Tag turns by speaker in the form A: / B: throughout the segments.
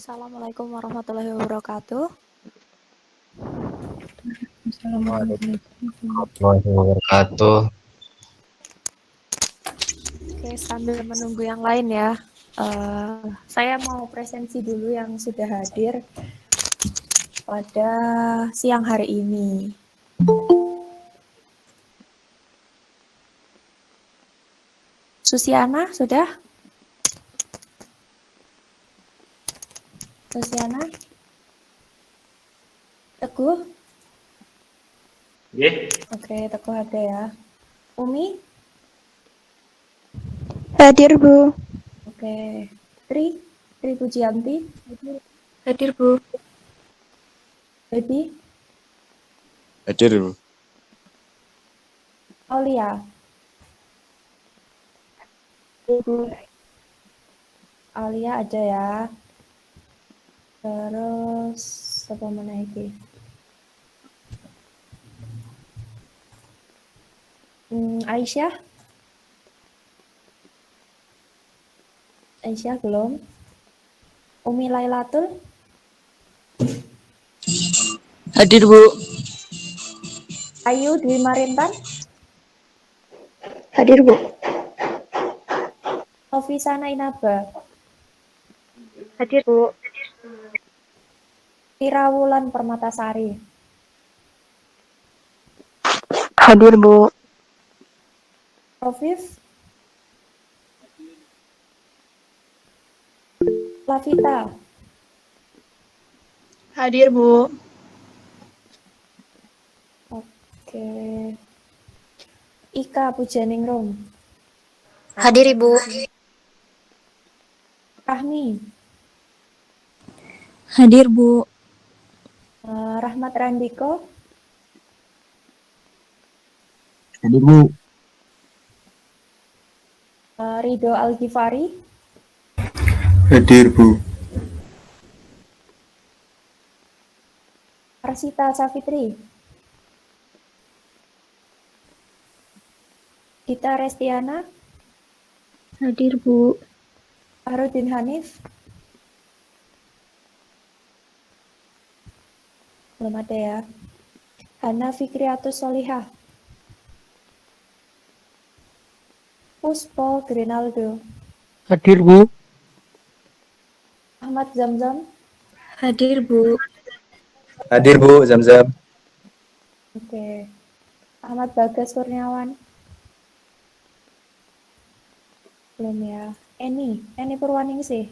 A: Assalamualaikum warahmatullahi wabarakatuh.
B: Assalamualaikum
C: Waalaikumsalam warahmatullahi wabarakatuh.
A: Oke, sambil menunggu yang lain ya, saya mau presensi dulu yang sudah hadir pada siang hari ini. Susiana, sudah? Susiana? Teguh? Oke, Teguh ada ya. Umi?
B: Hadir, Bu.
A: Oke. Tri Pujianti?
B: Hadir, Bu.
A: Baby?
C: Hadir, Bu.
A: Aulia?
B: Ibu.
A: Aulia ada ya. Terus apa mana lagi? Aisyah? Aisyah belum. Umi Lailatul?
D: Hadir, Bu.
A: Ayu Dwi Marintan?
B: Hadir, Bu.
A: Novisa Nainaba?
B: Hadir, Bu.
A: Tirawulan Permatasari?
B: Hadir, Bu.
A: Rofif? Lavita?
B: Hadir, Bu.
A: Oke. Ika Pujaningrum?
D: Hadir, Ibu.
A: Rahmi?
D: Hadir, Bu.
A: Rahmat Randiko?
C: Hadir, Bu.
A: Ridho Alghifari?
C: Hadir, Bu.
A: Arsita Safitri? Gita Restiana?
B: Hadir, Bu.
A: Farudin Hanif? Belum ada ya. Hana Fikriatus Solihah? Puspo Grinaldo?
D: Hadir, Bu.
A: Ahmad Zamzam?
B: Hadir, Bu.
C: Hadir, Bu. Zam-zam.
A: Oke. Ahmad Bagas Kurniawan? Belum ya. Eni Purwaningsih?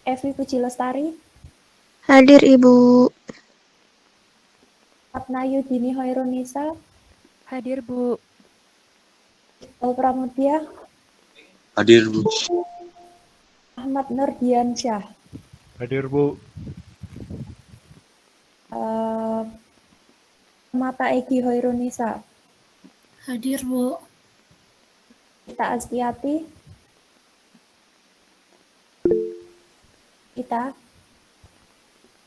A: Evi Puji Lestari?
B: Hadir, Ibu.
A: Atnayu Dini Hoirunisa?
D: Hadir, Bu.
A: Iqbal Pramudia?
C: Hadir, Bu.
A: Ahmad Nurdiansyah?
E: Hadir, Bu.
A: Mata Egi Hoirunisa?
D: Hadir, Bu.
A: Ita Azkiati? Ita?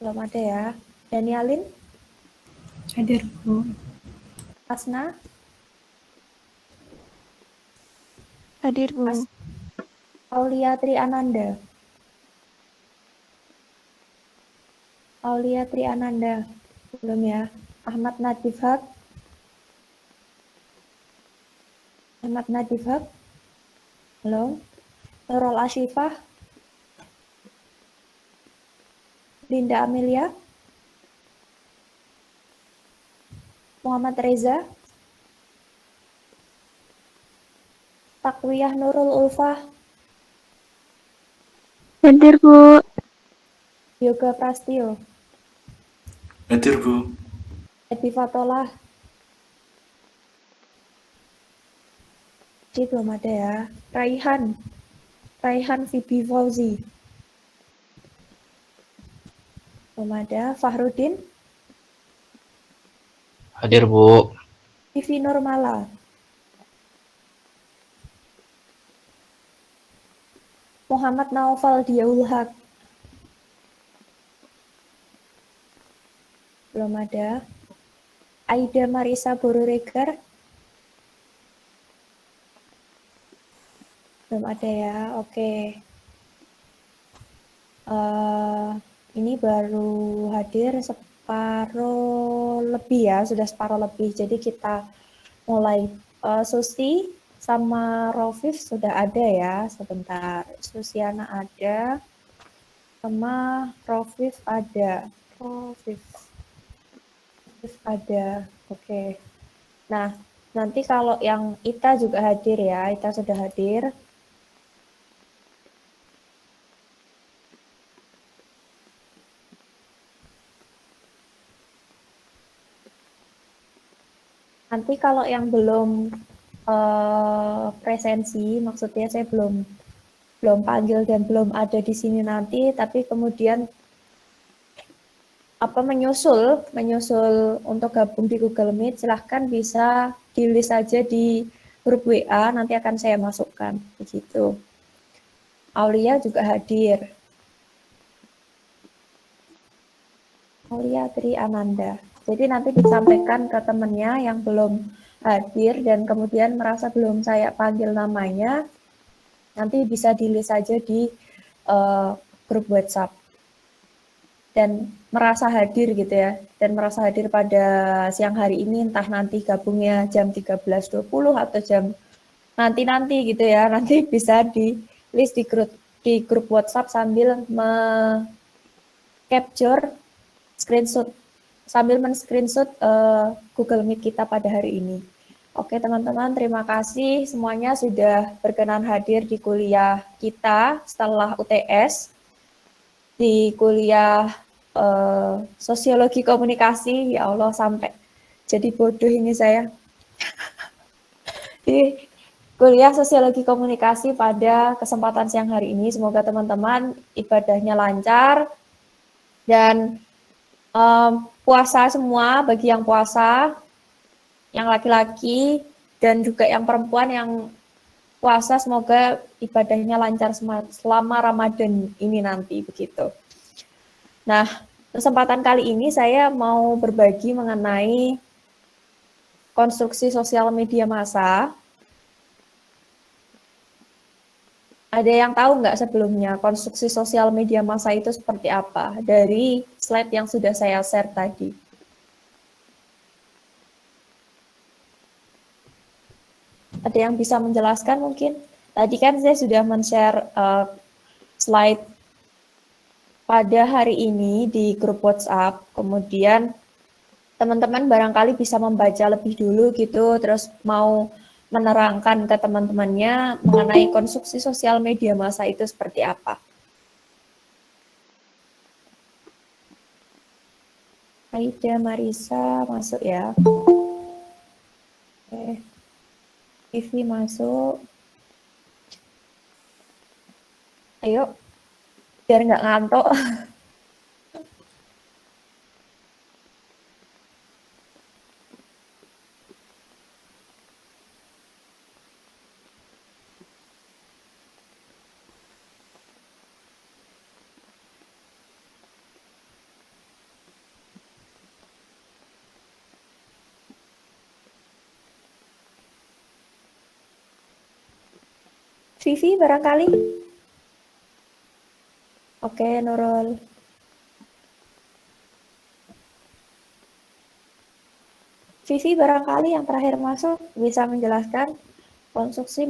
A: Belum ada ya. Danialin?
B: Hadir, Bu.
A: Asna?
B: Hadir, Bu.
A: Aulia Tri Ananda? Aulia Tri Ananda? Belum ya. Ahmad Nadif Haq? Ahmad Nadif Haq? Belum. Nurul Ashifah? Linda Amelia? Muhammad Reza? Takwiyah Nurul Ulfah?
B: Hadir, Bu.
A: Yoga Prastio?
C: Hadir, Bu.
A: Edi Fatolah? Ini belum ada ya. Raihan Vibi Fauzi? Belum ada. Fahrudin?
C: Hadir, Bu.
A: Vivi Nurmala? Muhammad Naufal Diaul Haq? Belum ada. Aida Marisa Boruregar? Belum ada ya. Oke. Eh, ini baru hadir separuh lebih ya, sudah separuh lebih. Jadi kita mulai. Susi sama Rofif sudah ada ya, sebentar. Susiana ada, sama Rofif ada. Rofif ada, oke. Nah, nanti kalau yang Ita juga hadir ya, Ita sudah hadir. Nanti kalau yang belum presensi, maksudnya saya belum panggil dan belum ada di sini nanti, tapi kemudian menyusul untuk gabung di Google Meet, silahkan bisa di list aja di grup WA, nanti akan saya masukkan, begitu. Aulia juga hadir. Aulia Tri Ananda. Jadi nanti disampaikan ke temannya yang belum hadir dan kemudian merasa belum saya panggil namanya, nanti bisa di list aja di grup WhatsApp. Dan merasa hadir gitu ya, dan merasa hadir pada siang hari ini, entah nanti gabungnya jam 13.20 atau jam nanti gitu ya, nanti bisa di list di grup WhatsApp sambil capture screenshot, sambil men-screenshot Google Meet kita pada hari ini. Oke teman-teman, terima kasih semuanya sudah berkenan hadir di kuliah kita setelah UTS, di kuliah Sosiologi Komunikasi. Ya Allah, sampai jadi bodoh ini saya. Di kuliah Sosiologi Komunikasi pada kesempatan siang hari ini, semoga teman-teman ibadahnya lancar dan puasa semua, bagi yang puasa, yang laki-laki dan juga yang perempuan yang puasa, semoga ibadahnya lancar selama Ramadan ini nanti, begitu. Nah, kesempatan kali ini saya mau berbagi mengenai konstruksi sosial media massa. Ada yang tahu nggak sebelumnya konstruksi sosial media massa itu seperti apa dari slide yang sudah saya share tadi? Ada yang bisa menjelaskan mungkin? Tadi kan saya sudah men-share slide pada hari ini di grup WhatsApp, kemudian teman-teman barangkali bisa membaca lebih dulu gitu, terus mau menerangkan ke teman-temannya mengenai konstruksi sosial media massa itu seperti apa. Aida Marisa masuk ya. Oke. Vivi masuk. Ayo, biar nggak ngantuk. Vivi barangkali. Oke, Nurul. Vivi barangkali yang terakhir masuk bisa menjelaskan konstruksi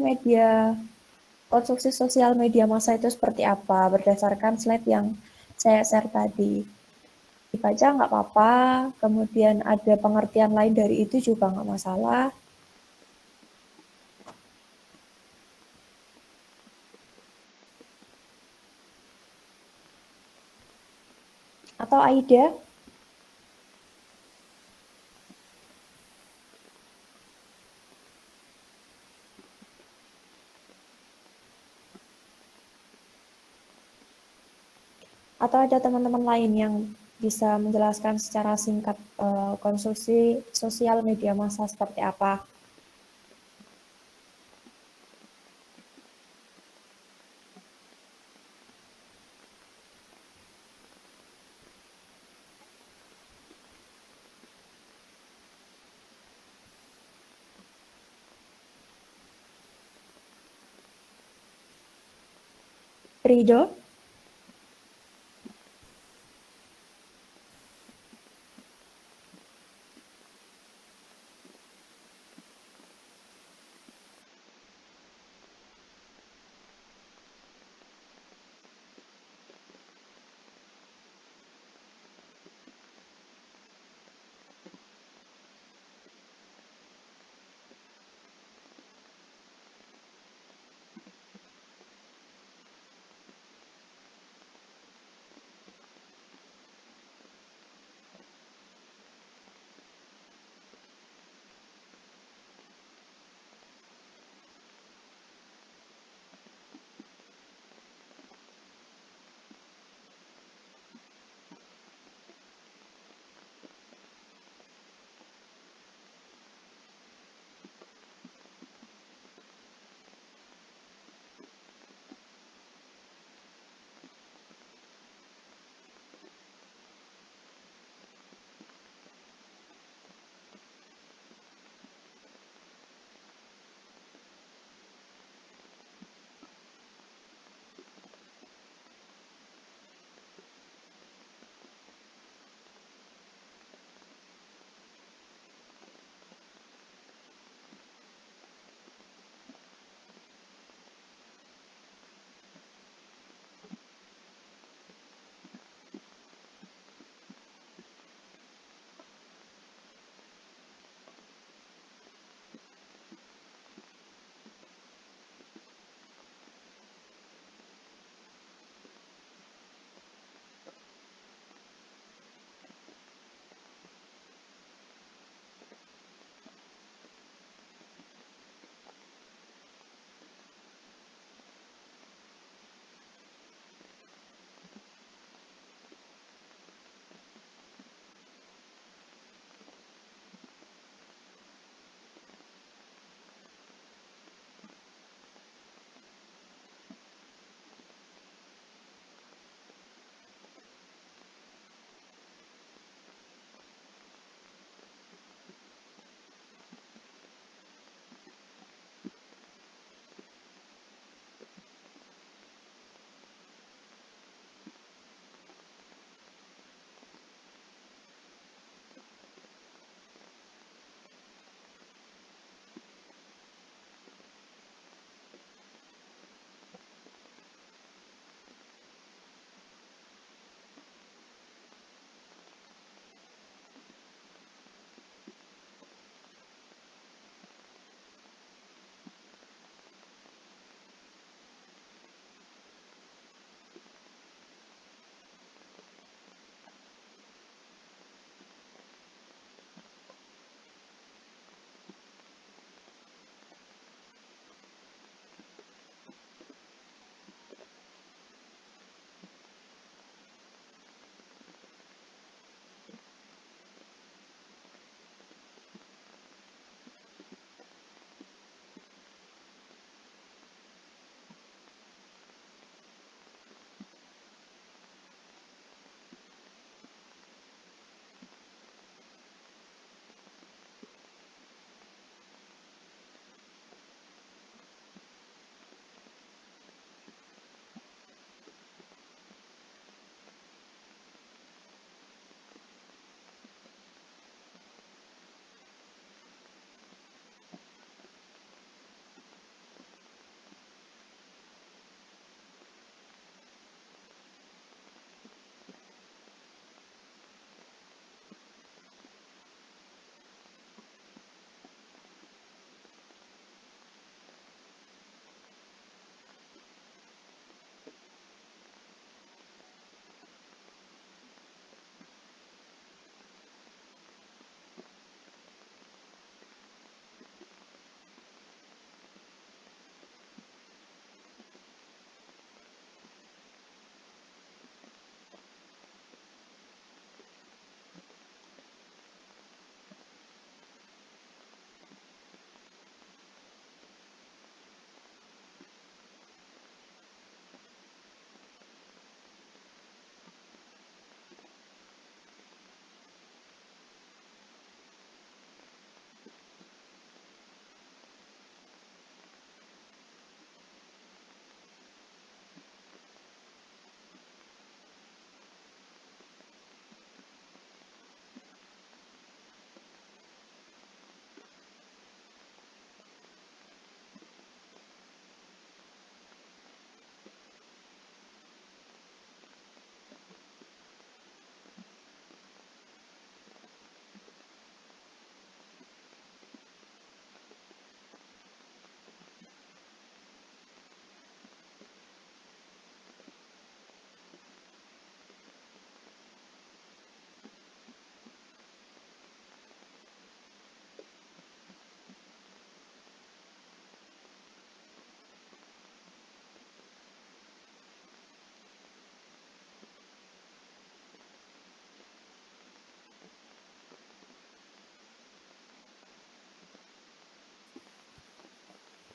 A: sosial media massa itu seperti apa berdasarkan slide yang saya share tadi. Dibaca nggak apa-apa, kemudian ada pengertian lain dari itu juga nggak masalah. Atau Aida? Atau ada teman-teman lain yang bisa menjelaskan secara singkat konstruksi sosial media massa seperti apa? Rido?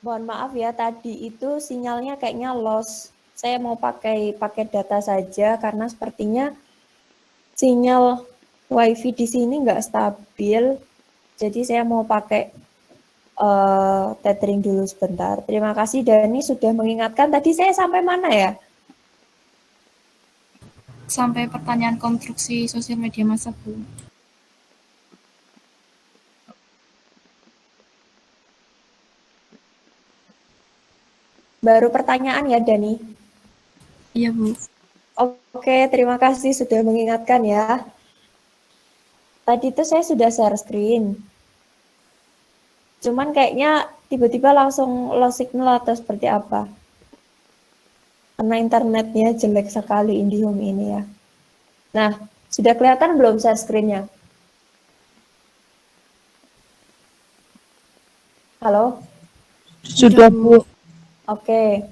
A: Mohon maaf ya, tadi itu sinyalnya kayaknya loss. Saya mau pakai data saja karena sepertinya sinyal WiFi di sini nggak stabil. Jadi saya mau pakai tethering dulu sebentar. Terima kasih Dani sudah mengingatkan. Tadi saya sampai mana ya?
D: Sampai pertanyaan konstruksi sosial media massa, Bu.
A: Baru pertanyaan ya Dani?
D: Iya, Bu.
A: Oke, terima kasih sudah mengingatkan ya. Tadi itu saya sudah share screen. Cuman kayaknya tiba-tiba langsung lost signal atau seperti apa. Karena internetnya jelek sekali IndiHome ini ya. Nah, sudah kelihatan belum share screen-nya? Halo?
D: Sudah, Bu.
A: Oke.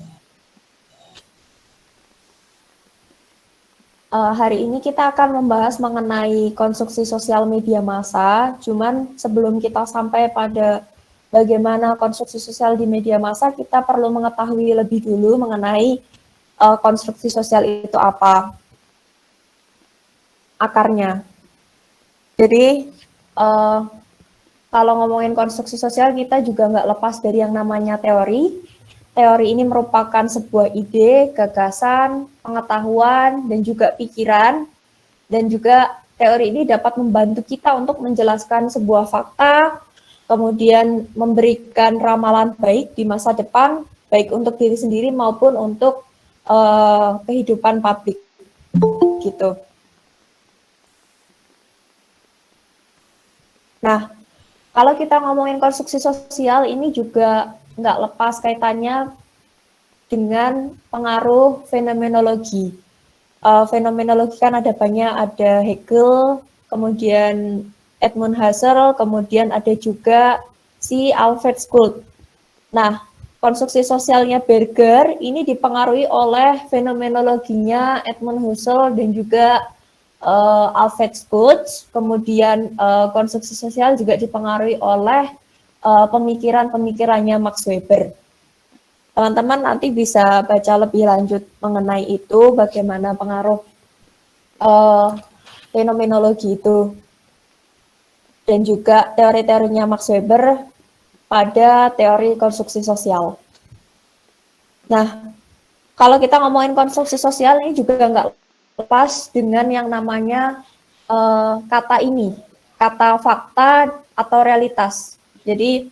A: Hari ini kita akan membahas mengenai konstruksi sosial media massa. Cuman sebelum kita sampai pada bagaimana konstruksi sosial di media massa, kita perlu mengetahui lebih dulu mengenai konstruksi sosial itu apa, akarnya. Jadi kalau ngomongin konstruksi sosial, kita juga nggak lepas dari yang namanya teori. Teori ini merupakan sebuah ide, gagasan, pengetahuan, dan juga pikiran. Dan juga teori ini dapat membantu kita untuk menjelaskan sebuah fakta, kemudian memberikan ramalan baik di masa depan, baik untuk diri sendiri maupun untuk kehidupan publik. Gitu. Nah, kalau kita ngomongin konstruksi sosial, ini juga nggak lepas kaitannya dengan pengaruh fenomenologi. Fenomenologi kan ada banyak, ada Hegel, kemudian Edmund Husserl, kemudian ada juga si Alfred Schultz. Nah, konstruksi sosialnya Berger ini dipengaruhi oleh fenomenologinya Edmund Husserl dan juga Alfred Schultz. Kemudian konstruksi sosial juga dipengaruhi oleh pemikiran-pemikirannya Max Weber. Teman-teman nanti bisa baca lebih lanjut mengenai itu, bagaimana pengaruh fenomenologi itu. Dan juga teori-teorinya Max Weber pada teori konstruksi sosial. Nah, kalau kita ngomongin konstruksi sosial ini juga nggak lepas dengan yang namanya kata ini, kata fakta atau realitas. Jadi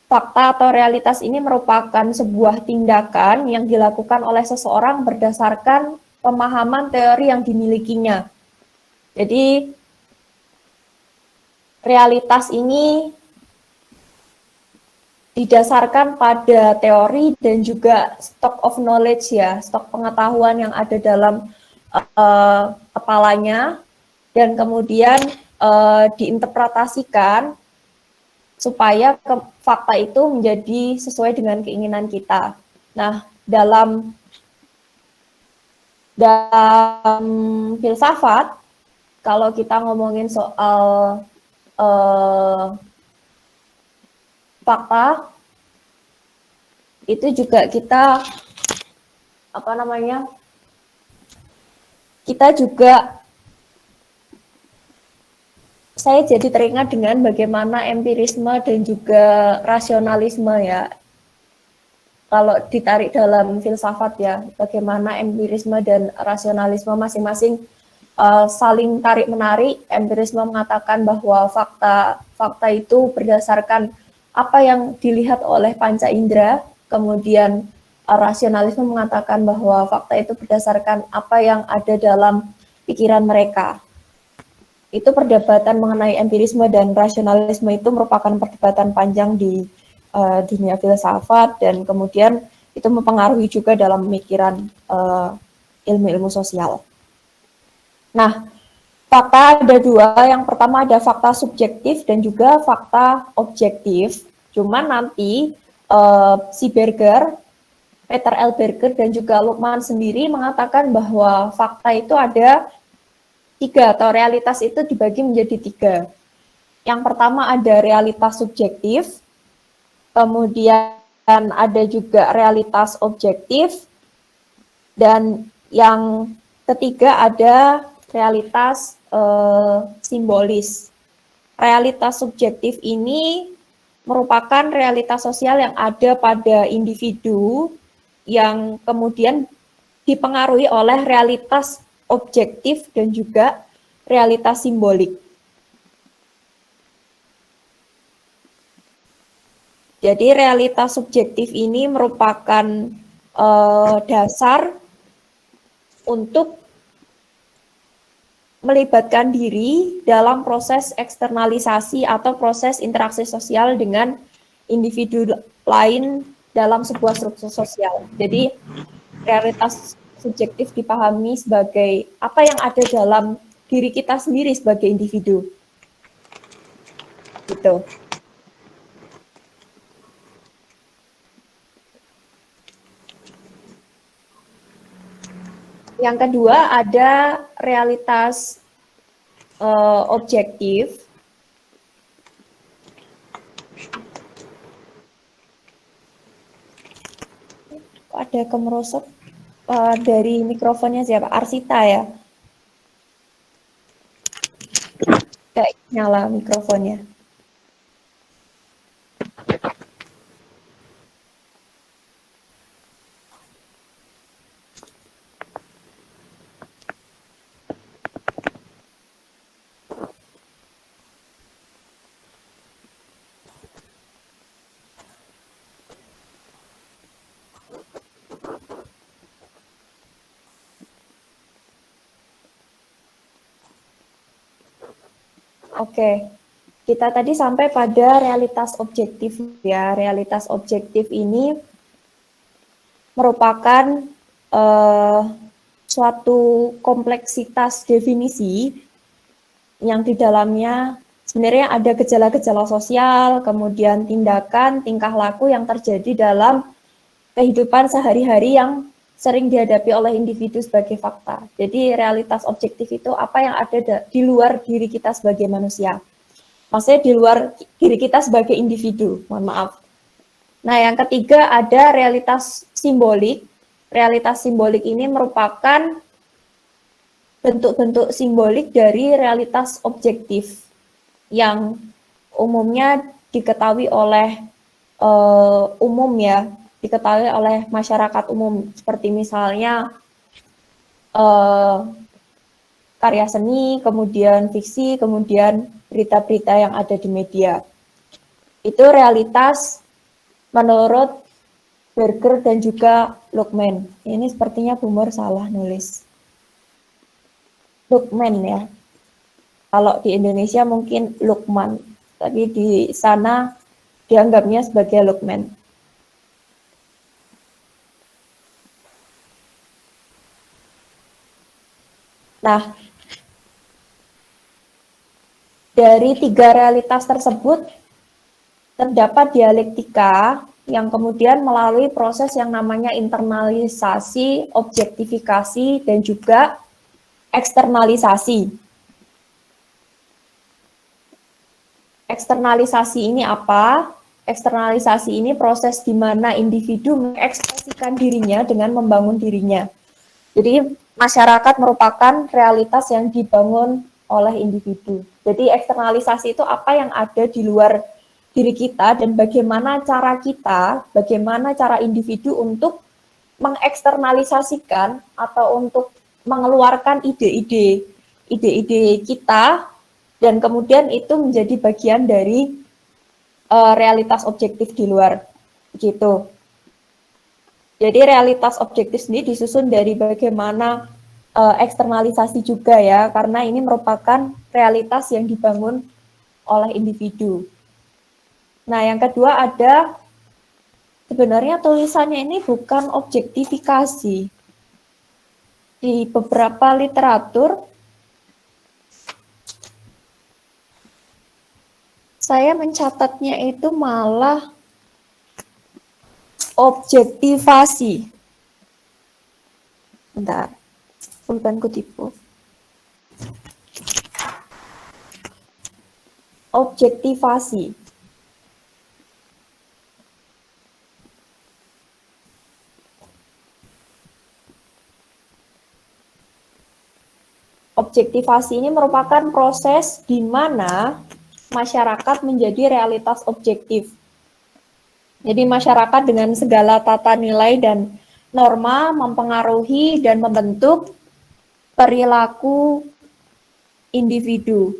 A: fakta atau realitas ini merupakan sebuah tindakan yang dilakukan oleh seseorang berdasarkan pemahaman teori yang dimilikinya. Jadi realitas ini didasarkan pada teori dan juga stock of knowledge ya, stok pengetahuan yang ada dalam kepalanya dan kemudian diinterpretasikan supaya fakta itu menjadi sesuai dengan keinginan kita. Nah, dalam filsafat, kalau kita ngomongin soal fakta, itu juga kita saya jadi teringat dengan bagaimana empirisme dan juga rasionalisme ya. Kalau ditarik dalam filsafat ya, bagaimana empirisme dan rasionalisme masing-masing saling tarik-menarik. Empirisme mengatakan bahwa fakta itu berdasarkan apa yang dilihat oleh panca indera, kemudian rasionalisme mengatakan bahwa fakta itu berdasarkan apa yang ada dalam pikiran mereka. Itu perdebatan mengenai empirisme dan rasionalisme itu merupakan perdebatan panjang di dunia filsafat dan kemudian itu mempengaruhi juga dalam pemikiran ilmu-ilmu sosial. Nah, fakta ada dua. Yang pertama ada fakta subjektif dan juga fakta objektif. Cuman nanti si Berger, Peter L. Berger dan juga Luhmann sendiri mengatakan bahwa fakta itu ada tiga, atau realitas itu dibagi menjadi tiga. Yang pertama ada realitas subjektif, kemudian ada juga realitas objektif, dan yang ketiga ada realitas simbolis. Realitas subjektif ini merupakan realitas sosial yang ada pada individu yang kemudian dipengaruhi oleh realitas objektif dan juga realitas simbolik. Jadi realitas subjektif ini merupakan dasar untuk melibatkan diri dalam proses eksternalisasi atau proses interaksi sosial dengan individu lain dalam sebuah struktur sosial. Jadi realitas subjektif dipahami sebagai apa yang ada dalam diri kita sendiri sebagai individu. Gitu. Yang kedua ada realitas objektif. Ada kemerosot dari mikrofonnya siapa? Arsita ya? Nggak nyala mikrofonnya. Oke, kita tadi sampai pada realitas objektif ya. Realitas objektif ini merupakan suatu kompleksitas definisi yang di dalamnya sebenarnya ada gejala-gejala sosial, kemudian tindakan, tingkah laku yang terjadi dalam kehidupan sehari-hari yang sering dihadapi oleh individu sebagai fakta. Jadi realitas objektif itu apa yang ada di luar diri kita sebagai manusia. Maksudnya di luar diri kita sebagai individu, mohon maaf. Nah, yang ketiga ada realitas simbolik. Realitas simbolik ini merupakan bentuk-bentuk simbolik dari realitas objektif yang umumnya diketahui oleh umum ya, diketahui oleh masyarakat umum, seperti misalnya karya seni, kemudian fiksi, kemudian berita-berita yang ada di media. Itu realitas menurut Berger dan juga Luckman. Ini sepertinya Bumur salah nulis. Luckman ya. Kalau di Indonesia mungkin Lukman, tapi di sana dianggapnya sebagai Luckman. Nah, dari tiga realitas tersebut terdapat dialektika yang kemudian melalui proses yang namanya internalisasi, objektifikasi, dan juga eksternalisasi. Eksternalisasi ini apa? Eksternalisasi ini proses di mana individu mengekspresikan dirinya dengan membangun dirinya. Jadi masyarakat merupakan realitas yang dibangun oleh individu. Jadi eksternalisasi itu apa yang ada di luar diri kita dan bagaimana cara kita, bagaimana cara individu untuk mengeksternalisasikan atau untuk mengeluarkan ide-ide kita dan kemudian itu menjadi bagian dari realitas objektif di luar gitu. Jadi realitas objektif sendiri disusun dari bagaimana eksternalisasi juga ya, karena ini merupakan realitas yang dibangun oleh individu. Nah, yang kedua ada, sebenarnya tulisannya ini bukan objektifikasi. Di beberapa literatur, saya mencatatnya itu malah objektivasi. Bentar, pulpenku tipu. Objektivasi. objektivasi ini merupakan proses di mana masyarakat menjadi realitas objektif. Jadi masyarakat dengan segala tata nilai dan norma mempengaruhi dan membentuk perilaku individu.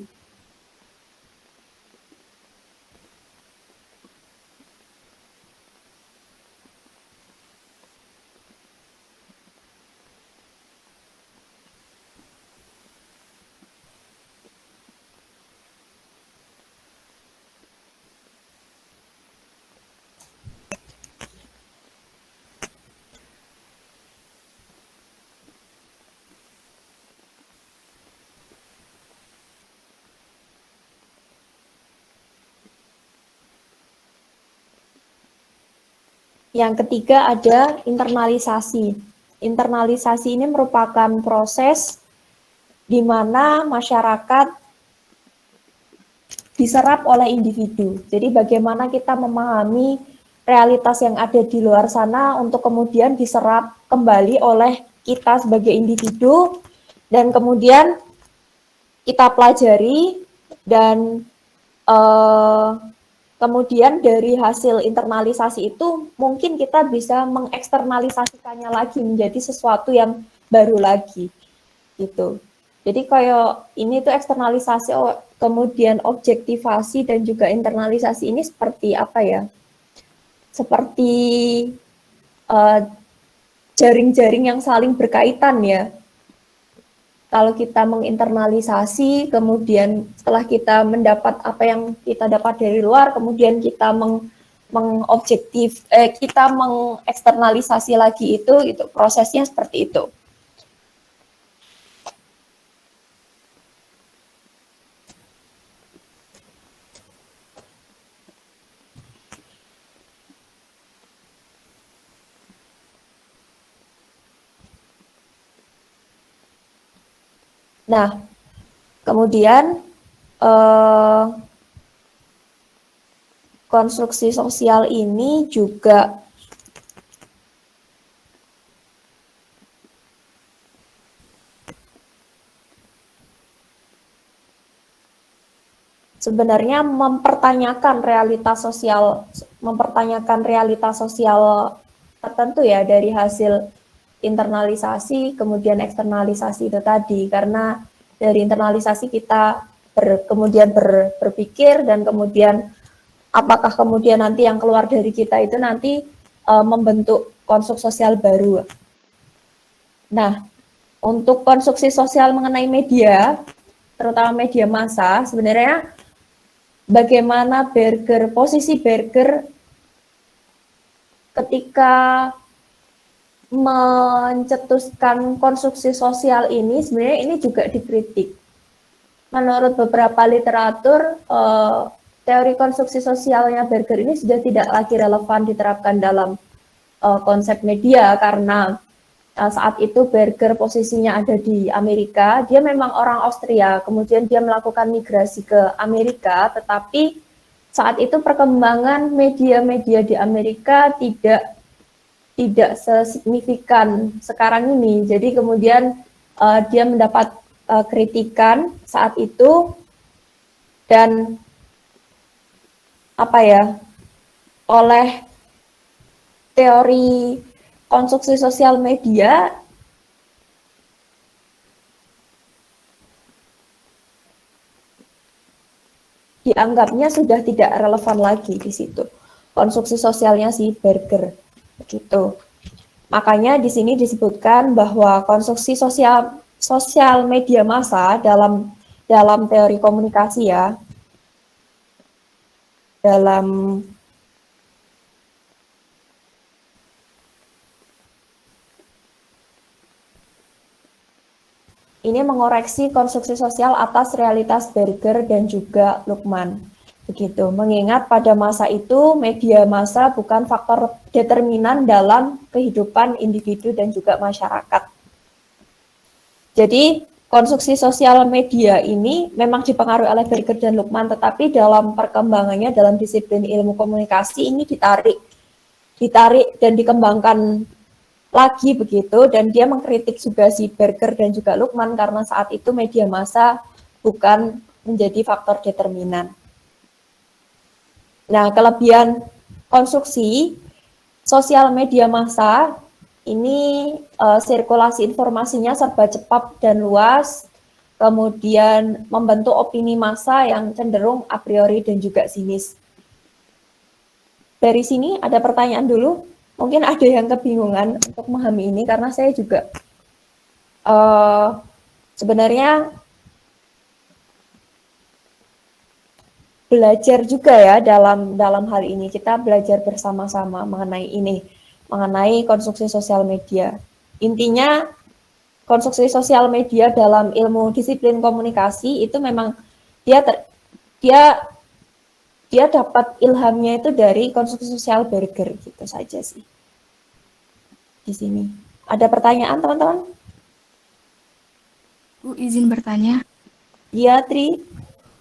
A: Yang ketiga ada internalisasi. Internalisasi ini merupakan proses di mana masyarakat diserap oleh individu. Jadi bagaimana kita memahami realitas yang ada di luar sana untuk kemudian diserap kembali oleh kita sebagai individu dan kemudian kita pelajari dan kemudian dari hasil internalisasi itu mungkin kita bisa mengeksternalisasikannya lagi menjadi sesuatu yang baru lagi gitu. Jadi kayak ini tuh eksternalisasi, kemudian objektivasi dan juga internalisasi ini seperti apa ya? Seperti jaring-jaring yang saling berkaitan ya. Kalau kita menginternalisasi, kemudian setelah kita mendapat apa yang kita dapat dari luar, kemudian kita kita mengeksternalisasi lagi itu prosesnya seperti itu. Nah, kemudian konstruksi sosial ini juga sebenarnya mempertanyakan realitas sosial tertentu ya dari hasil internalisasi, kemudian eksternalisasi itu tadi, karena dari internalisasi kita kemudian berpikir dan kemudian apakah kemudian nanti yang keluar dari kita itu nanti membentuk konstruksi sosial baru. Nah, untuk konstruksi sosial mengenai media, terutama media massa, sebenarnya bagaimana posisi Berger ketika mencetuskan konstruksi sosial ini sebenarnya ini juga dikritik. Menurut beberapa literatur, teori konstruksi sosialnya Berger ini sudah tidak lagi relevan diterapkan dalam konsep media karena saat itu Berger posisinya ada di Amerika. Dia memang orang Austria, kemudian dia melakukan migrasi ke Amerika, tetapi saat itu perkembangan media-media di Amerika tidak sesignifikan sekarang ini. Jadi kemudian dia mendapat kritikan saat itu dan oleh teori konstruksi sosial media dianggapnya sudah tidak relevan lagi di situ. Konstruksi sosialnya si Berger. Begitu. Makanya di sini disebutkan bahwa konstruksi sosial media massa dalam teori komunikasi ya, dalam ini mengoreksi konstruksi sosial atas realitas Berger dan juga Luhmann. Begitu, mengingat pada masa itu media massa bukan faktor determinan dalam kehidupan individu dan juga masyarakat. Jadi konstruksi sosial media ini memang dipengaruhi oleh Berger dan Luhmann, tetapi dalam perkembangannya dalam disiplin ilmu komunikasi ini ditarik dan dikembangkan lagi begitu, dan dia mengkritik juga si Berger dan juga Lukman karena saat itu media massa bukan menjadi faktor determinan. Nah, kelebihan konstruksi sosial media massa ini sirkulasi informasinya serba cepat dan luas, kemudian membentuk opini massa yang cenderung a priori dan juga sinis. Dari sini ada pertanyaan dulu, mungkin ada yang kebingungan untuk memahami ini karena saya juga sebenarnya belajar juga ya dalam hal ini. Kita belajar bersama-sama mengenai ini, mengenai konstruksi sosial media. Intinya konstruksi sosial media dalam ilmu disiplin komunikasi itu memang dia dapat ilhamnya itu dari konstruksi sosial Berger gitu saja sih. Di sini. Ada pertanyaan teman-teman?
D: Bu, izin bertanya.
A: Iya, Tri.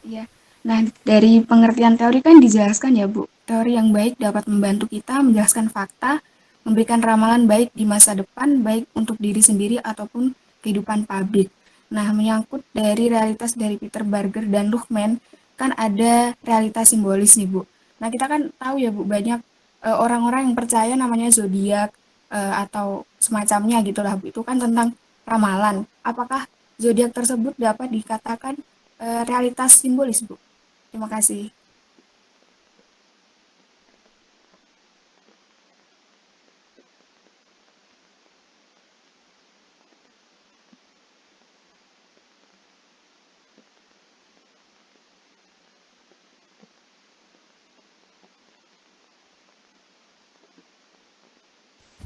D: Iya. Nah, dari pengertian teori kan dijelaskan ya, Bu. Teori yang baik dapat membantu kita menjelaskan fakta, memberikan ramalan baik di masa depan, baik untuk diri sendiri ataupun kehidupan publik. Nah, menyangkut dari realitas dari Peter Berger dan Luhmann, kan ada realitas simbolis nih, Bu. Nah, kita kan tahu ya, Bu, banyak orang-orang yang percaya namanya zodiak atau semacamnya gitulah, Bu. Itu kan tentang ramalan. Apakah zodiak tersebut dapat dikatakan realitas simbolis, Bu? Terima kasih.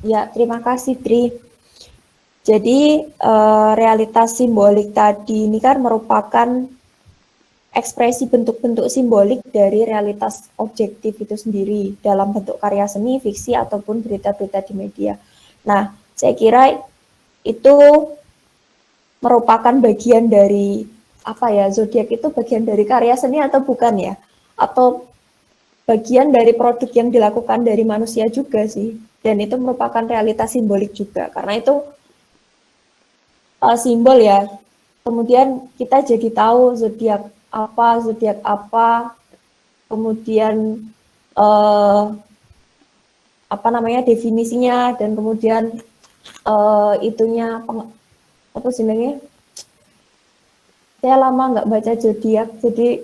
A: Ya, terima kasih, Tri. Jadi, realitas simbolik tadi ini kan merupakan ekspresi bentuk-bentuk simbolik dari realitas objektif itu sendiri dalam bentuk karya seni, fiksi, ataupun berita-berita di media. Nah, saya kira itu merupakan bagian dari apa ya, zodiak itu bagian dari karya seni atau bukan ya? Atau bagian dari produk yang dilakukan dari manusia juga sih. Dan itu merupakan realitas simbolik juga, karena itu simbol ya. Kemudian kita jadi tahu zodiak apa, kemudian apa namanya definisinya, dan kemudian itunya apa sih namanya? Saya lama nggak baca zodiak, jadi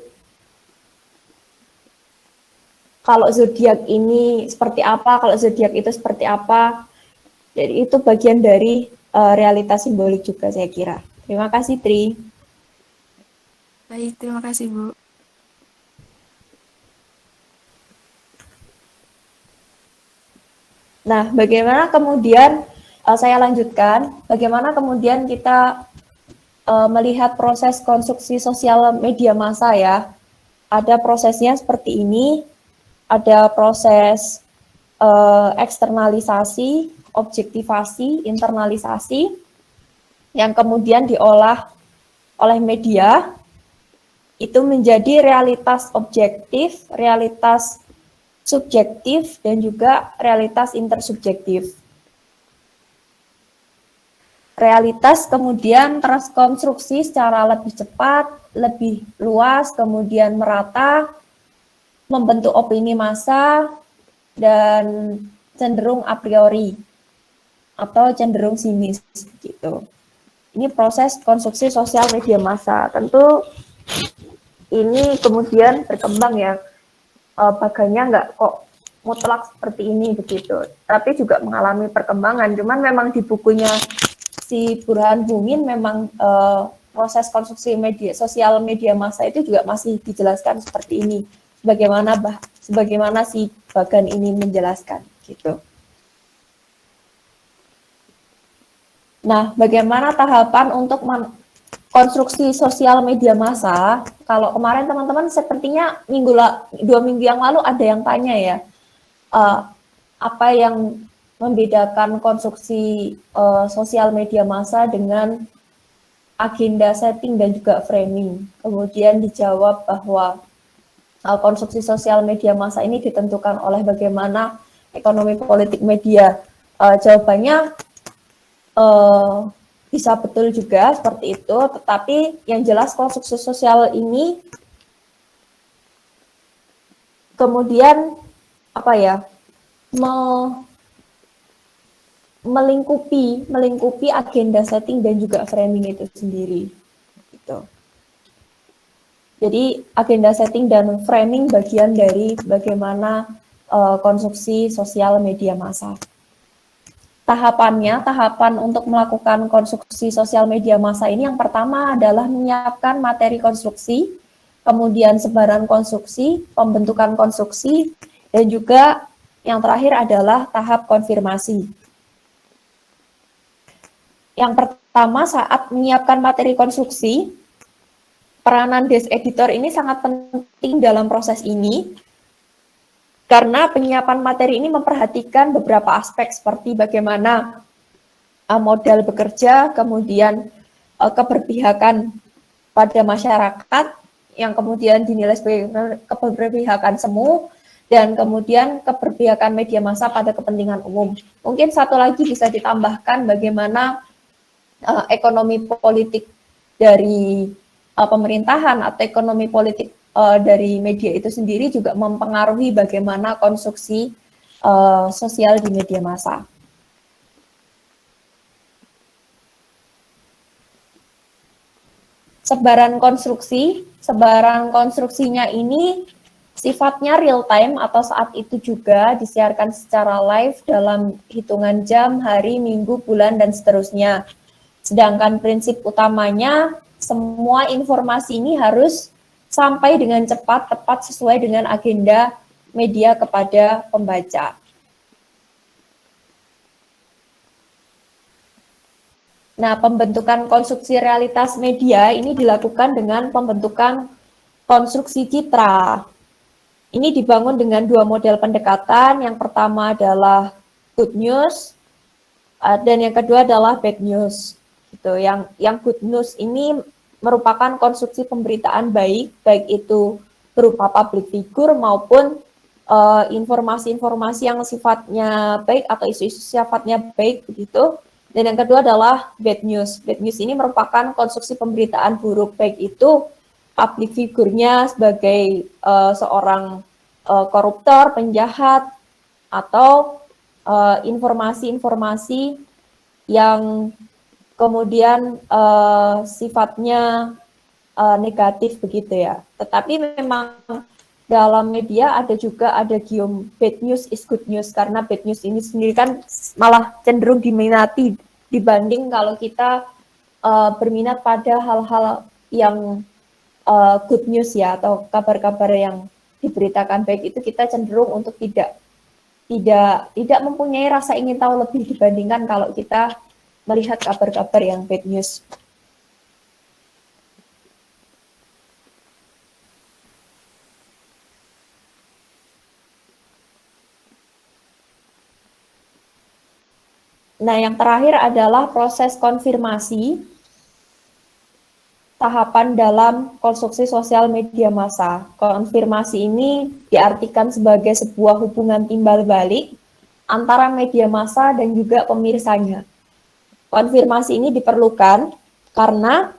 A: kalau zodiak ini seperti apa, kalau zodiak itu seperti apa. Jadi itu bagian dari realitas simbolik juga saya kira. Terima kasih, Tri.
D: Baik, terima kasih, Bu.
A: Nah, bagaimana kemudian saya lanjutkan, bagaimana kemudian kita melihat proses konstruksi sosial media massa ya. Ada prosesnya seperti ini, ada proses eksternalisasi, objektivasi, internalisasi, yang kemudian diolah oleh media, itu menjadi realitas objektif, realitas subjektif, dan juga realitas intersubjektif. Realitas kemudian terkonstruksi secara lebih cepat, lebih luas, kemudian merata, membentuk opini massa, dan cenderung a priori atau cenderung sinis gitu. Ini proses konstruksi sosial media massa. Tentu ini kemudian berkembang ya, bagannya nggak kok mutlak seperti ini begitu, tapi juga mengalami perkembangan. Cuman memang di bukunya si Burhan Bumin memang proses konstruksi sosial media massa itu juga masih dijelaskan seperti ini. Sebagaimana si bagan ini menjelaskan gitu. Nah, bagaimana tahapan untuk konstruksi sosial media massa? Kalau kemarin teman-teman sepertinya 2 minggu yang lalu ada yang tanya ya, apa yang membedakan konstruksi sosial media massa dengan agenda setting dan juga framing. Kemudian dijawab bahwa konstruksi sosial media massa ini ditentukan oleh bagaimana ekonomi politik media. Jawabannya bisa betul juga seperti itu, tetapi yang jelas konstruksi sosial ini kemudian apa ya, melingkupi agenda setting dan juga framing itu sendiri gitu. Jadi agenda setting dan framing bagian dari bagaimana konstruksi sosial media massa. Tahapan untuk melakukan konstruksi sosial media massa ini yang pertama adalah menyiapkan materi konstruksi, kemudian sebaran konstruksi, pembentukan konstruksi, dan juga yang terakhir adalah tahap konfirmasi. Yang pertama saat menyiapkan materi konstruksi, peranan desk editor ini sangat penting dalam proses ini, karena penyiapan materi ini memperhatikan beberapa aspek seperti bagaimana modal bekerja, kemudian keberpihakan pada masyarakat yang kemudian dinilai sebagai keberpihakan semu, dan kemudian keberpihakan media massa pada kepentingan umum. Mungkin satu lagi bisa ditambahkan bagaimana ekonomi politik dari pemerintahan atau ekonomi politik dari media itu sendiri juga mempengaruhi bagaimana konstruksi sosial di media massa. Sebaran konstruksinya ini sifatnya real time atau saat itu juga disiarkan secara live dalam hitungan jam, hari, minggu, bulan, dan seterusnya. Sedangkan prinsip utamanya semua informasi ini harus sampai dengan cepat, tepat sesuai dengan agenda media kepada pembaca. Nah, pembentukan konstruksi realitas media ini dilakukan dengan pembentukan konstruksi citra. Ini dibangun dengan dua model pendekatan. Yang pertama adalah good news, dan yang kedua adalah bad news. Gitu. Yang good news ini merupakan konstruksi pemberitaan baik itu berupa public figure maupun informasi-informasi yang sifatnya baik atau isu-isu sifatnya baik begitu. Dan yang kedua adalah bad news. Bad news ini merupakan konstruksi pemberitaan buruk, baik itu public figure-nya sebagai seorang koruptor, penjahat, atau informasi-informasi yang kemudian sifatnya negatif begitu ya. Tetapi memang dalam media ada gium bad news is good news, karena bad news ini sendiri kan malah cenderung diminati dibanding kalau kita berminat pada hal-hal yang good news ya, atau kabar-kabar yang diberitakan baik, itu kita cenderung untuk tidak mempunyai rasa ingin tahu lebih dibandingkan kalau kita melihat kabar-kabar yang bad news. Nah, yang terakhir adalah proses konfirmasi, tahapan dalam konstruksi sosial media massa. Konfirmasi ini diartikan sebagai sebuah hubungan timbal balik antara media massa dan juga pemirsanya. Konfirmasi ini diperlukan karena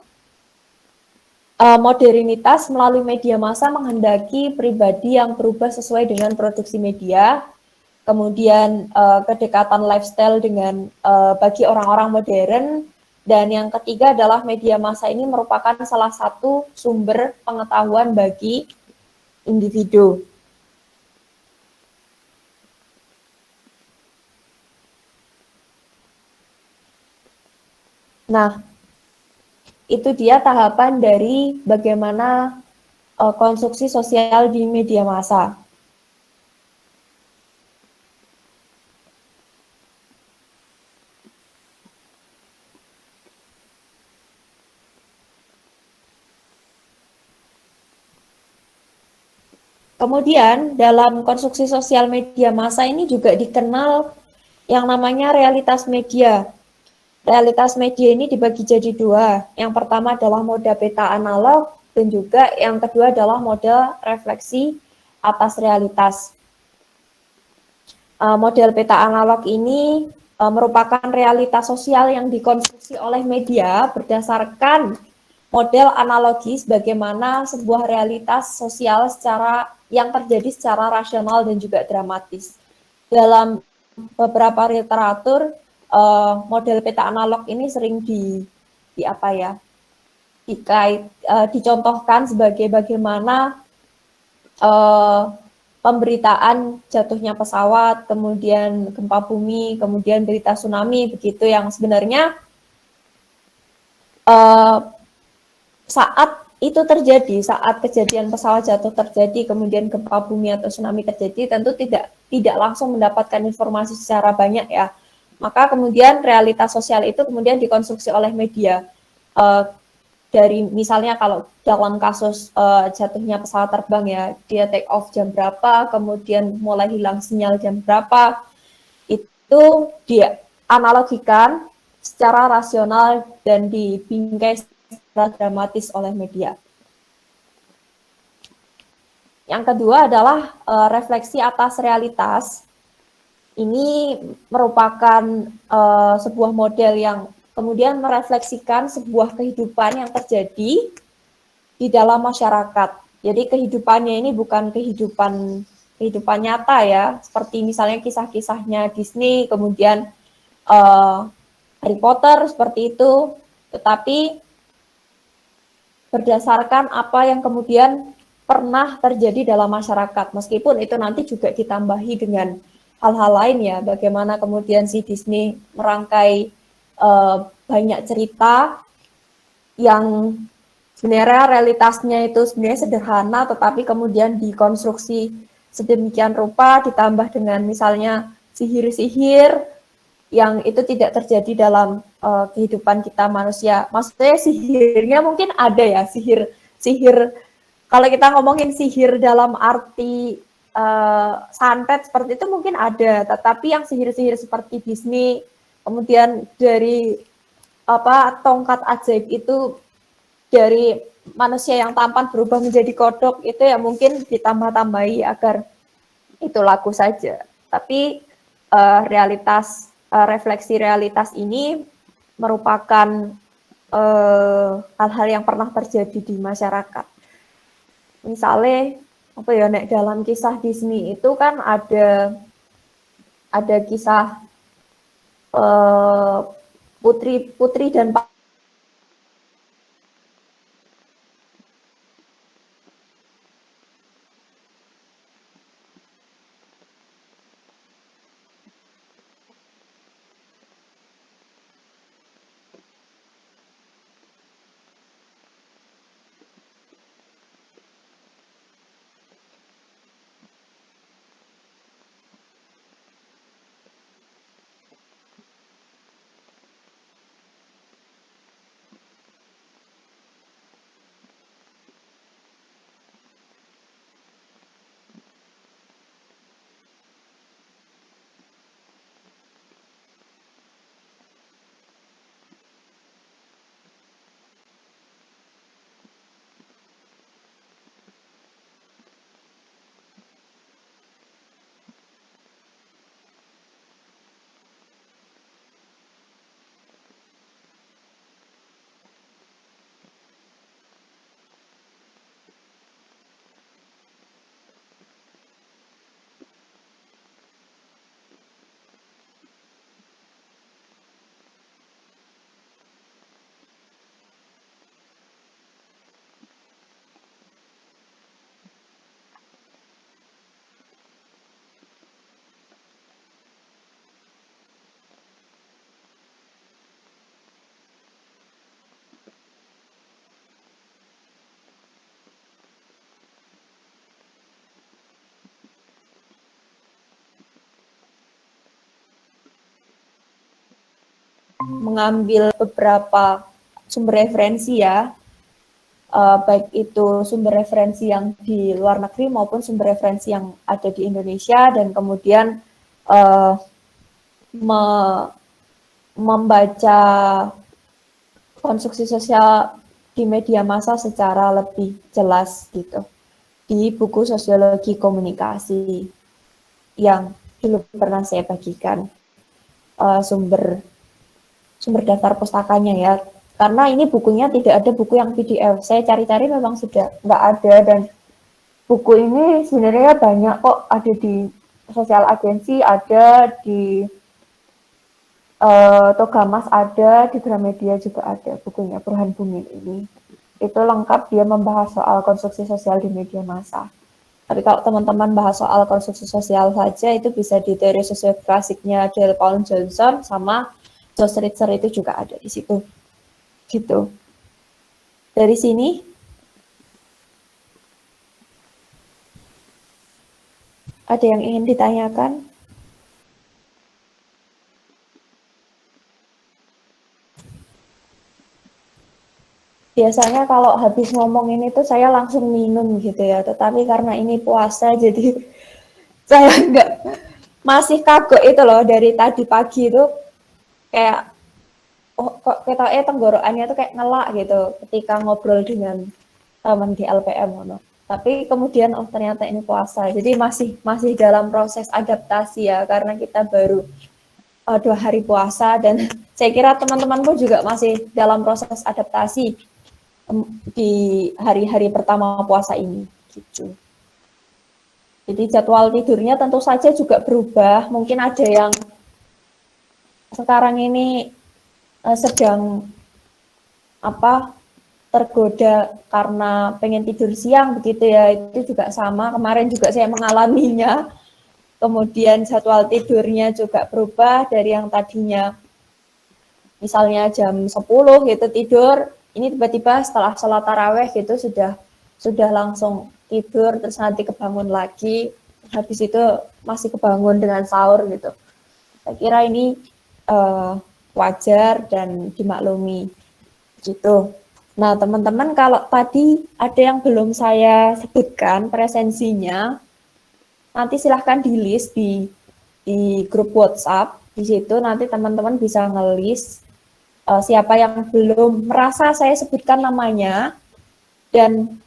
A: modernitas melalui media massa menghendaki pribadi yang berubah sesuai dengan produksi media, kemudian kedekatan lifestyle dengan bagi orang-orang modern, dan yang ketiga adalah media massa ini merupakan salah satu sumber pengetahuan bagi individu. Nah, itu dia tahapan dari bagaimana konstruksi sosial di media massa. Kemudian dalam konstruksi sosial media massa ini juga dikenal yang namanya realitas media. Realitas media ini dibagi jadi dua. Yang pertama adalah mode peta analog, dan juga yang kedua adalah mode refleksi atas realitas. Model peta analog ini merupakan realitas sosial yang dikonstruksi oleh media berdasarkan model analogis bagaimana sebuah realitas sosial yang terjadi secara rasional dan juga dramatis. Dalam beberapa literatur, model peta analog ini sering dicontohkan sebagai bagaimana pemberitaan jatuhnya pesawat, kemudian gempa bumi, kemudian berita tsunami, begitu yang sebenarnya saat itu terjadi, saat kejadian pesawat jatuh terjadi, kemudian gempa bumi atau tsunami terjadi, tentu tidak langsung mendapatkan informasi secara banyak ya. Maka kemudian realitas sosial itu kemudian dikonstruksi oleh media. Dari misalnya kalau dalam kasus jatuhnya pesawat terbang ya, dia take off jam berapa, kemudian mulai hilang sinyal jam berapa, itu dia analogikan secara rasional dan dibingkai secara dramatis oleh media. Yang kedua adalah refleksi atas realitas. Ini merupakan sebuah model yang kemudian merefleksikan sebuah kehidupan yang terjadi di dalam masyarakat. Jadi kehidupannya ini bukan kehidupan nyata ya, seperti misalnya kisah-kisahnya Disney, kemudian Harry Potter seperti itu, tetapi berdasarkan apa yang kemudian pernah terjadi dalam masyarakat, meskipun itu nanti juga ditambahi dengan hal-hal lain ya, bagaimana kemudian si Disney merangkai banyak cerita yang sebenarnya realitasnya itu sebenarnya sederhana, tetapi kemudian dikonstruksi sedemikian rupa, ditambah dengan misalnya sihir-sihir yang itu tidak terjadi dalam kehidupan kita manusia. Maksudnya sihirnya mungkin ada ya, sihir kalau kita ngomongin sihir dalam arti santet seperti itu mungkin ada, tetapi yang sihir-sihir seperti Disney, kemudian dari tongkat ajaib itu dari manusia yang tampan berubah menjadi kodok, itu ya mungkin ditambah-tambahi agar itu laku saja. Tapi refleksi realitas ini merupakan hal-hal yang pernah terjadi di masyarakat. Misalnya dalam kisah Disney itu kan ada kisah putri dan mengambil beberapa sumber referensi ya, baik itu sumber referensi yang di luar negeri maupun sumber referensi yang ada di Indonesia, dan kemudian membaca konstruksi sosial di media massa secara lebih jelas gitu di buku Sosiologi Komunikasi yang dulu pernah saya bagikan. sumber daftar pustakanya ya. Karena ini bukunya tidak ada buku yang PDF. Saya cari-cari memang sudah nggak ada, dan buku ini sebenarnya banyak kok, ada di sosial agensi, ada di Togamas, ada di Gramedia juga ada bukunya Burhan Bumi ini. Itu lengkap, dia membahas soal konstruksi sosial di media massa. Tapi kalau teman-teman bahas soal konstruksi sosial saja, itu bisa di teori sosial klasiknya Dale Paul Johnson sama Josh Ritzer, itu juga ada di situ. Gitu. Dari sini ada yang ingin ditanyakan? Biasanya kalau habis ngomong ini tuh saya langsung minum gitu ya, tetapi karena ini puasa jadi saya masih kagok itu loh, dari tadi pagi itu kayak kok ketoknya tenggorokannya tuh kayak ngelak gitu ketika ngobrol dengan teman di LPM ono. Tapi kemudian ternyata ini puasa, jadi masih dalam proses adaptasi ya, karena kita baru 2 hari puasa, dan saya kira teman-teman pun juga masih dalam proses adaptasi di hari-hari pertama puasa ini gitu. Jadi jadwal tidurnya tentu saja juga berubah. Mungkin ada yang sekarang ini sedang tergoda karena pengen tidur siang begitu ya, itu juga sama. Kemarin juga saya mengalaminya. Kemudian jadwal tidurnya juga berubah dari yang tadinya misalnya jam 10 gitu tidur, ini tiba-tiba setelah sholat taraweh gitu sudah langsung tidur, terus nanti kebangun lagi, habis itu masih kebangun dengan sahur gitu. Saya kira ini wajar dan dimaklumi gitu. Nah teman-teman, kalau tadi ada yang belum saya sebutkan presensinya, nanti silahkan di list di grup WhatsApp. Di situ nanti teman-teman bisa nge-list siapa yang belum merasa saya sebutkan namanya dan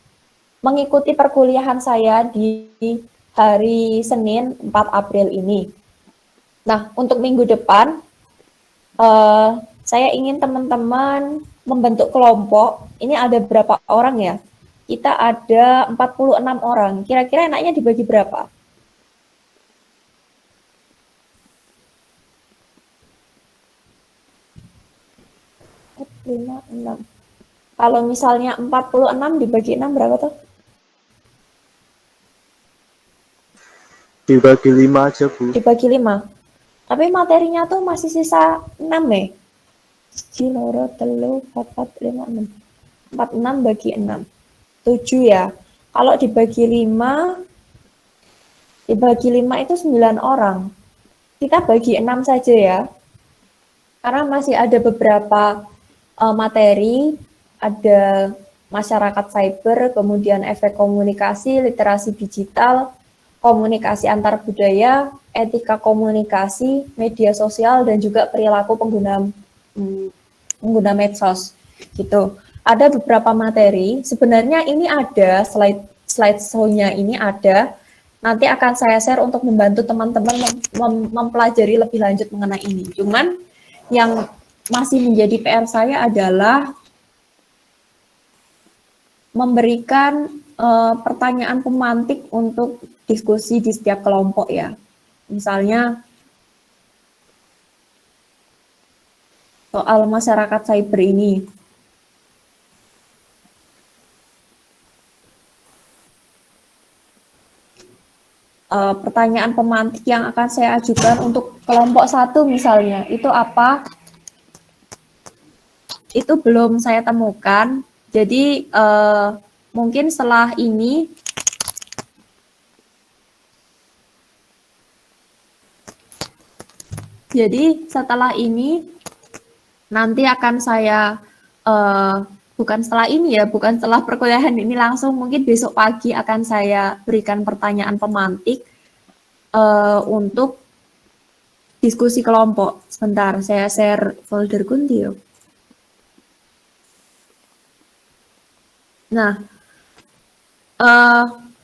A: mengikuti perkuliahan saya di hari Senin 4 April ini. Nah, untuk minggu depan, saya ingin teman-teman membentuk kelompok. Ini ada berapa orang ya? Kita ada 46 orang. Kira-kira enaknya dibagi berapa? 5, 6. Kalau misalnya 46 dibagi 6 berapa tuh?
C: Dibagi 5 aja, Bu.
A: Dibagi 5. Tapi materinya tuh masih sisa 6 ya? 1, 2, 3, 4, 5, 6. 46 bagi 6. 7 ya. Kalau dibagi 5 itu 9 orang. Kita bagi 6 saja ya. Karena masih ada beberapa materi, ada masyarakat cyber, kemudian efek komunikasi, literasi digital, komunikasi antar budaya, etika komunikasi, media sosial, dan juga perilaku pengguna medsos gitu. Ada beberapa materi, sebenarnya ini ada slide show-nya ini ada, nanti akan saya share untuk membantu teman-teman mempelajari lebih lanjut mengenai ini. Cuman yang masih menjadi PR saya adalah memberikan pertanyaan pemantik untuk diskusi di setiap kelompok ya. Misalnya soal masyarakat cyber ini. Pertanyaan pemantik yang akan saya ajukan untuk kelompok 1 misalnya, itu apa? Itu belum saya temukan. Jadi mungkin setelah ini nanti akan saya bukan setelah perkuliahan ini langsung, mungkin besok pagi akan saya berikan pertanyaan pemantik untuk diskusi kelompok. Sebentar, saya share folder Kuntio. Nah,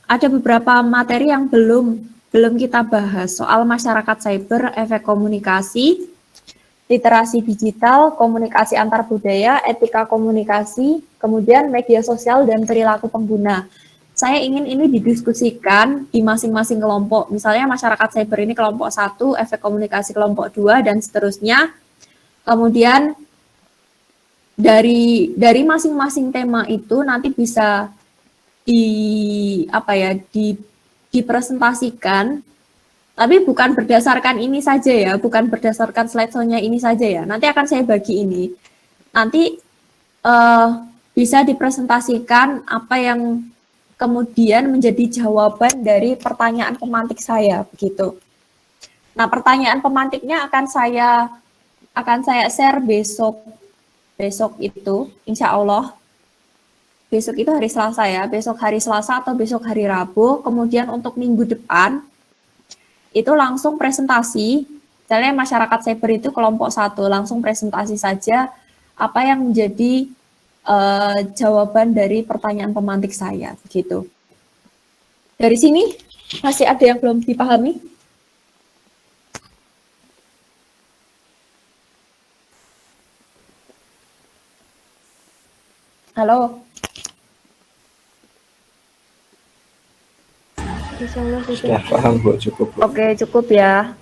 A: ada beberapa materi yang belum kita bahas soal masyarakat cyber, efek komunikasi, literasi digital, komunikasi antar budaya, etika komunikasi, kemudian media sosial dan perilaku pengguna. Saya ingin ini didiskusikan di masing-masing kelompok. Misalnya masyarakat cyber ini kelompok 1, efek komunikasi kelompok 2, dan seterusnya. Kemudian dari masing-masing tema itu nanti bisa dipresentasikan. Tapi bukan berdasarkan ini saja ya, bukan berdasarkan slideshow-nya ini saja ya. Nanti akan saya bagi ini. Nanti bisa dipresentasikan apa yang kemudian menjadi jawaban dari pertanyaan pemantik saya, begitu. Nah, pertanyaan pemantiknya akan saya share besok itu, insya Allah. Besok itu hari Selasa ya, besok hari Selasa atau besok hari Rabu. Kemudian untuk minggu depan, itu langsung presentasi, misalnya masyarakat cyber itu kelompok 1, langsung presentasi saja apa yang menjadi jawaban dari pertanyaan pemantik saya, begitu. Dari sini masih ada yang belum dipahami? Halo?
C: Sudah paham Bu, cukup Bu.
A: Oke, cukup ya.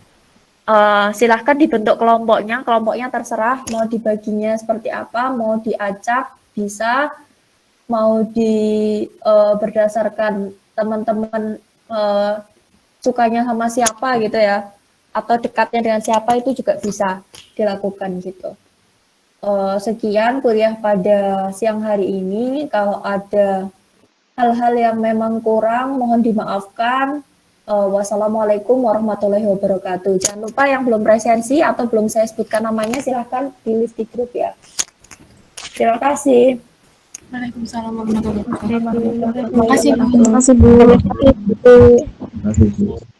A: Silahkan dibentuk kelompoknya terserah mau dibaginya seperti apa, mau diacak, bisa, mau berdasarkan teman-teman sukanya sama siapa gitu ya, atau dekatnya dengan siapa itu juga bisa dilakukan gitu. Sekian kuliah pada siang hari ini. Kalau ada hal-hal yang memang kurang, mohon dimaafkan. Wassalamualaikum warahmatullahi wabarakatuh. Jangan lupa yang belum presensi atau belum saya sebutkan namanya, silahkan di list di grup ya. Terima kasih.
D: Waalaikumsalam warahmatullahi wabarakatuh. Terima kasih, Bu.
B: Terima kasih, Bu.
C: Terima kasih Bu.